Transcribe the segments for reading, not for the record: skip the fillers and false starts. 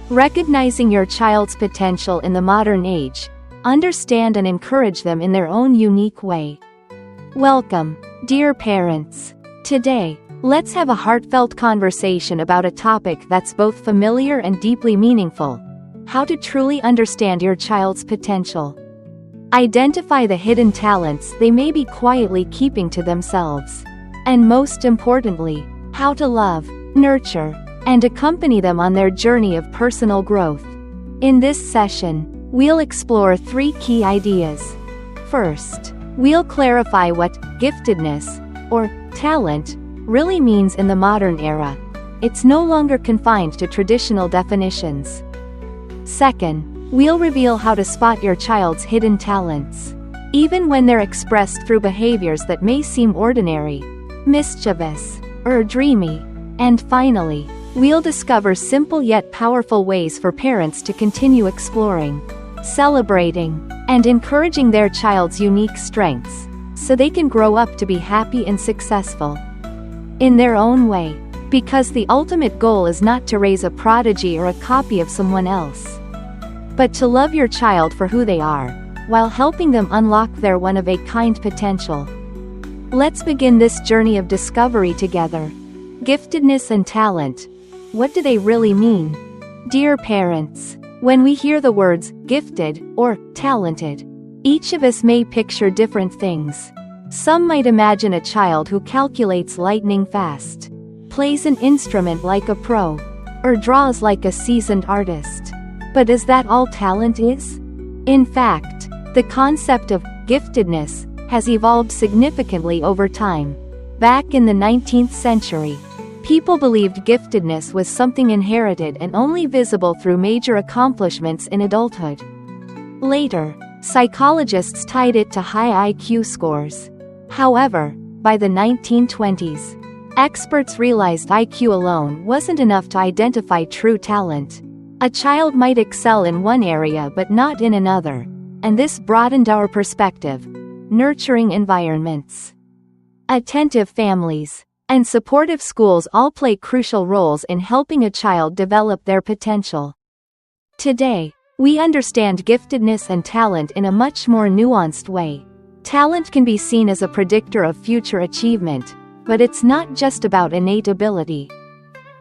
Recognizing your child's potential in the modern age, understand and encourage them in their own unique way. Welcome, dear parents. Today, let's have a heartfelt conversation about a topic that's both familiar and deeply meaningful: how to truly understand your child's potential. Identify the hidden talents they may be quietly keeping to themselves. And most importantly, how to love, nurture, and accompany them on their journey of personal growth. In this session, we'll explore 3 key ideas. First, we'll clarify what giftedness, or talent, really means in the modern era. It's no longer confined to traditional definitions. Second, we'll reveal how to spot your child's hidden talents, even when they're expressed through behaviors that may seem ordinary, mischievous, or dreamy. And finally, we'll discover simple yet powerful ways for parents to continue exploring, celebrating, and encouraging their child's unique strengths, so they can grow up to be happy and successful in their own way. Because the ultimate goal is not to raise a prodigy or a copy of someone else, but to love your child for who they are, while helping them unlock their one-of-a-kind potential. Let's begin this journey of discovery together. Giftedness and talent. What do they really mean? Dear parents, when we hear the words gifted or talented, each of us may picture different things. Some might imagine a child who calculates lightning fast, plays an instrument like a pro, or draws like a seasoned artist. But is that all talent is? In fact, the concept of giftedness has evolved significantly over time. Back in the 19th century, people believed giftedness was something inherited and only visible through major accomplishments in adulthood. Later, psychologists tied it to high IQ scores. However, by the 1920s, experts realized IQ alone wasn't enough to identify true talent. A child might excel in one area but not in another, and this broadened our perspective. Nurturing environments, attentive families, and supportive schools all play crucial roles in helping a child develop their potential. Today, we understand giftedness and talent in a much more nuanced way. Talent can be seen as a predictor of future achievement, but it's not just about innate ability.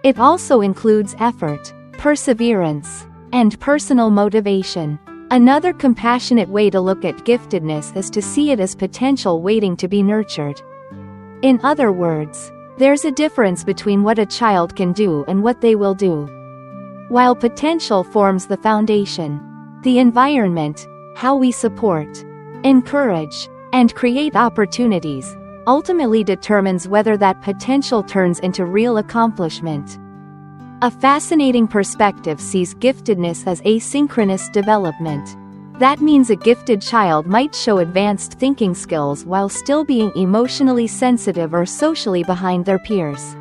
It also includes effort, perseverance, and personal motivation. Another compassionate way to look at giftedness is to see it as potential waiting to be nurtured. In other words, there's a difference between what a child can do and what they will do. While potential forms the foundation, the environment, how we support, encourage, and create opportunities, ultimately determines whether that potential turns into real accomplishment. A fascinating perspective sees giftedness as asynchronous development. That means a gifted child might show advanced thinking skills while still being emotionally sensitive or socially behind their peers.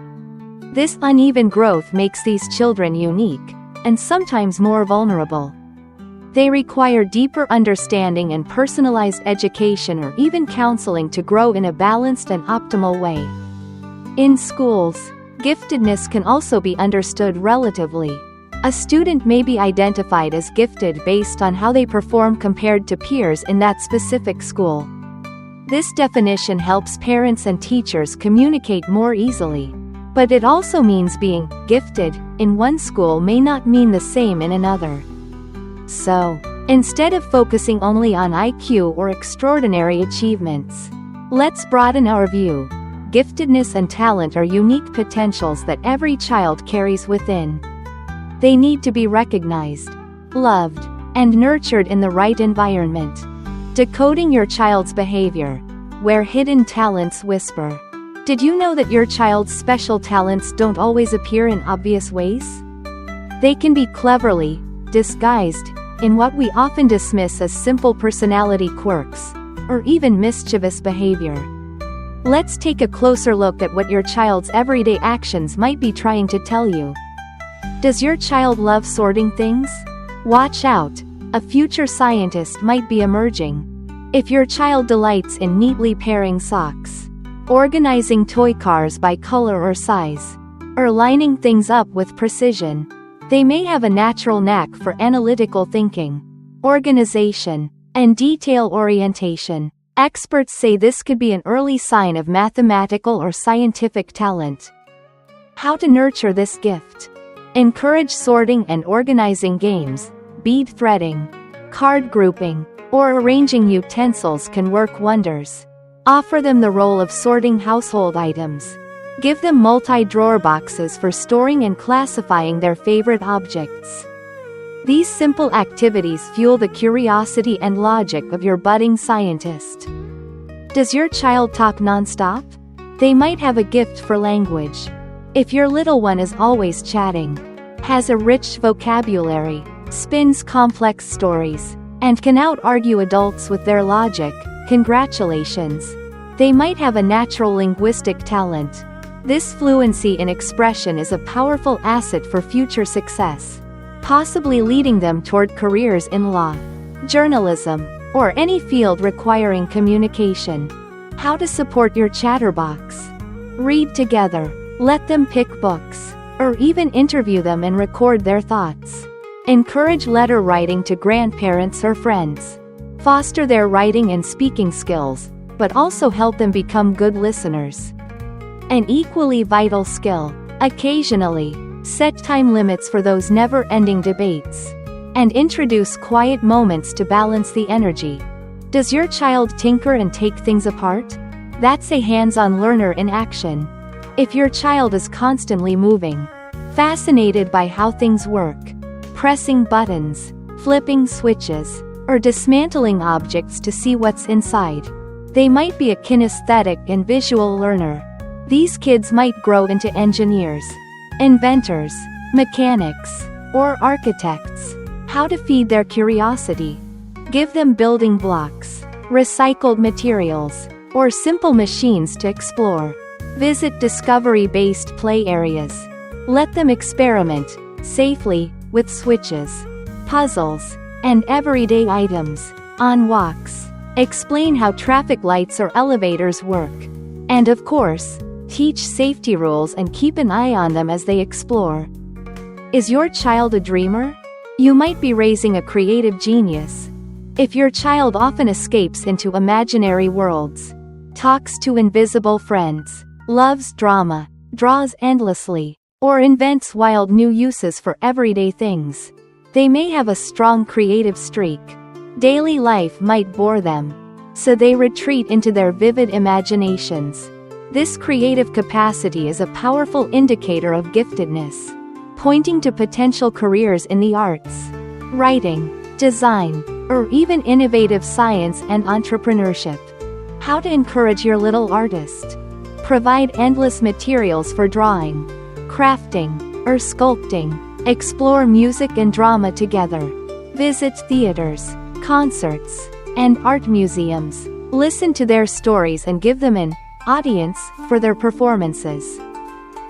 This uneven growth makes these children unique, and sometimes more vulnerable. They require deeper understanding and personalized education or even counseling to grow in a balanced and optimal way. In schools, giftedness can also be understood relatively. A student may be identified as gifted based on how they perform compared to peers in that specific school. This definition helps parents and teachers communicate more easily. But it also means being gifted in one school may not mean the same in another. So, instead of focusing only on IQ or extraordinary achievements, let's broaden our view. Giftedness and talent are unique potentials that every child carries within. They need to be recognized, loved, and nurtured in the right environment. Decoding your child's behavior, where hidden talents whisper. Did you know that your child's special talents don't always appear in obvious ways? They can be cleverly disguised in what we often dismiss as simple personality quirks, or even mischievous behavior. Let's take a closer look at what your child's everyday actions might be trying to tell you. Does your child love sorting things? Watch out, a future scientist might be emerging. If your child delights in neatly pairing socks, organizing toy cars by color or size, or lining things up with precision, They may have a natural knack for analytical thinking, organization, and detail orientation. Experts say this could be an early sign of mathematical or scientific talent. How to nurture this gift? Encourage sorting and organizing games, bead threading, card grouping, or arranging utensils can work wonders. Offer them the role of sorting household items. Give them multi-drawer boxes for storing and classifying their favorite objects. These simple activities fuel the curiosity and logic of your budding scientist. Does your child talk non-stop? They might have a gift for language. If your little one is always chatting, has a rich vocabulary, spins complex stories, and can out-argue adults with their logic, congratulations. They might have a natural linguistic talent. This fluency in expression is a powerful asset for future success, possibly leading them toward careers in law, journalism, or any field requiring communication. How to support your chatterbox? Read together, let them pick books, or even interview them and record their thoughts. Encourage letter writing to grandparents or friends. Foster their writing and speaking skills, but also help them become good listeners. An equally vital skill, occasionally, set time limits for those never-ending debates, and introduce quiet moments to balance the energy. Does your child tinker and take things apart? That's a hands-on learner in action. If your child is constantly moving, fascinated by how things work, pressing buttons, flipping switches, or dismantling objects to see what's inside, they might be a kinesthetic and visual learner. These kids might grow into engineers, inventors, mechanics, or architects. How to feed their curiosity? Give them building blocks, recycled materials, or simple machines to explore. Visit discovery-based play areas. Let them experiment, safely, with switches, puzzles, and everyday items. On walks, explain how traffic lights or elevators work. And of course, teach safety rules and keep an eye on them as they explore. Is your child a dreamer? You might be raising a creative genius. If your child often escapes into imaginary worlds, talks to invisible friends, loves drama, draws endlessly, or invents wild new uses for everyday things, they may have a strong creative streak. Daily life might bore them, so they retreat into their vivid imaginations. This creative capacity is a powerful indicator of giftedness, pointing to potential careers in the arts, writing, design, or even innovative science and entrepreneurship. How to encourage your little artist? Provide endless materials for drawing, crafting, or sculpting. Explore music and drama together. Visit theaters, concerts, and art museums. Listen to their stories and give them an audience for their performances.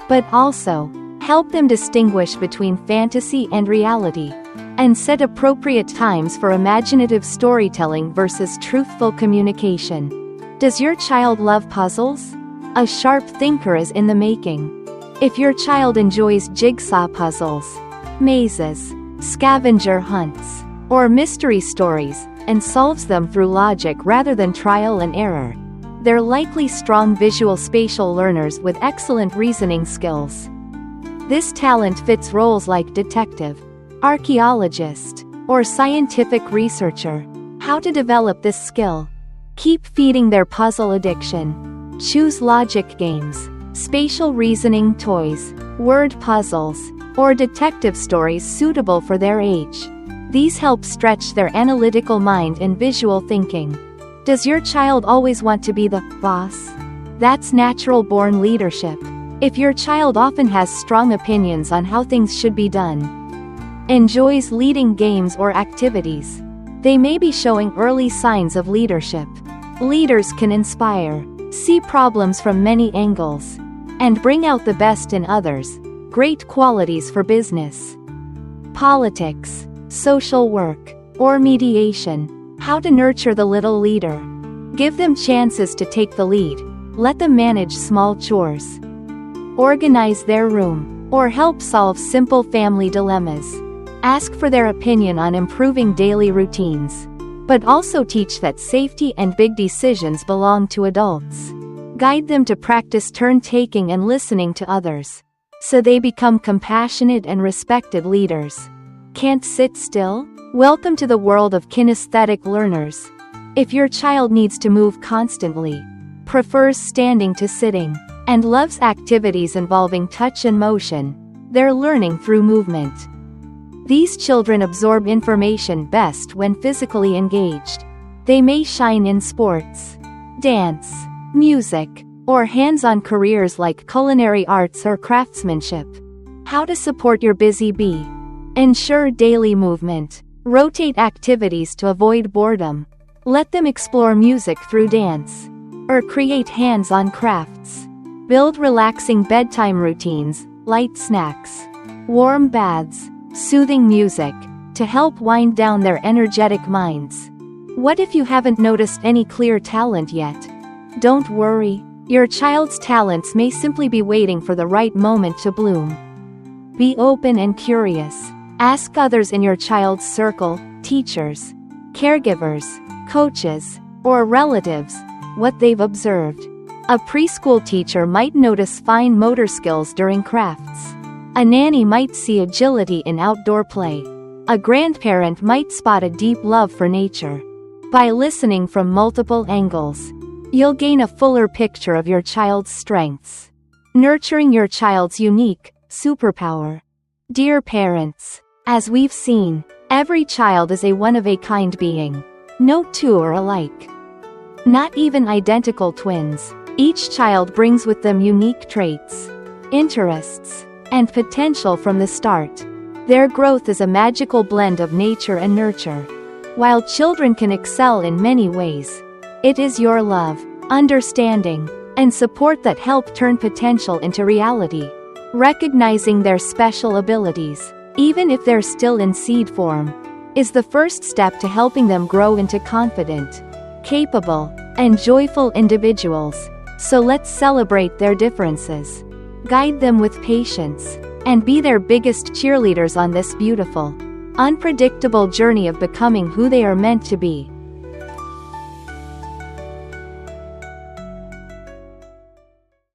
But also, help them distinguish between fantasy and reality, and set appropriate times for imaginative storytelling versus truthful communication. Does your child love puzzles? A sharp thinker is in the making. If your child enjoys jigsaw puzzles, mazes, scavenger hunts, or mystery stories, and solves them through logic rather than trial and error, they're likely strong visual spatial learners with excellent reasoning skills. This talent fits roles like detective, archaeologist, or scientific researcher. How to develop this skill? Keep feeding their puzzle addiction. Choose logic games, spatial reasoning toys, word puzzles, or detective stories suitable for their age. These help stretch their analytical mind and visual thinking. Does your child always want to be the boss? That's natural-born leadership. If your child often has strong opinions on how things should be done, enjoys leading games or activities, they may be showing early signs of leadership. Leaders can inspire, see problems from many angles, and bring out the best in others. Great qualities for business, politics, social work, or mediation. How to nurture the little leader? Give them chances to take the lead. Let them manage small chores, organize their room, or help solve simple family dilemmas. Ask for their opinion on improving daily routines. But also teach that safety and big decisions belong to adults. Guide them to practice turn-taking and listening to others, so they become compassionate and respected leaders. Can't sit still? Welcome to the world of kinesthetic learners. If your child needs to move constantly, prefers standing to sitting, and loves activities involving touch and motion, they're learning through movement. These children absorb information best when physically engaged. They may shine in sports, dance, music, or hands-on careers like culinary arts or craftsmanship. How to support your busy bee? Ensure daily movement. Rotate activities to avoid boredom. Let them explore music through dance, or create hands-on crafts. Build relaxing bedtime routines, light snacks, warm baths, soothing music, to help wind down their energetic minds. What if you haven't noticed any clear talent yet? Don't worry, your child's talents may simply be waiting for the right moment to bloom. Be open and curious. Ask others in your child's circle, teachers, caregivers, coaches, or relatives, what they've observed. A preschool teacher might notice fine motor skills during crafts. A nanny might see agility in outdoor play. A grandparent might spot a deep love for nature. By listening from multiple angles, you'll gain a fuller picture of your child's strengths. Nurturing your child's unique superpower. Dear parents, as we've seen, every child is a one-of-a-kind being. No two are alike. Not even identical twins. Each child brings with them unique traits, interests, and potential from the start. Their growth is a magical blend of nature and nurture. While children can excel in many ways, it is your love, understanding, and support that help turn potential into reality. Recognizing their special abilities, even if they're still in seed form, is the first step to helping them grow into confident, capable, and joyful individuals. So let's celebrate their differences. Guide them with patience, and be their biggest cheerleaders on this beautiful, unpredictable journey of becoming who they are meant to be.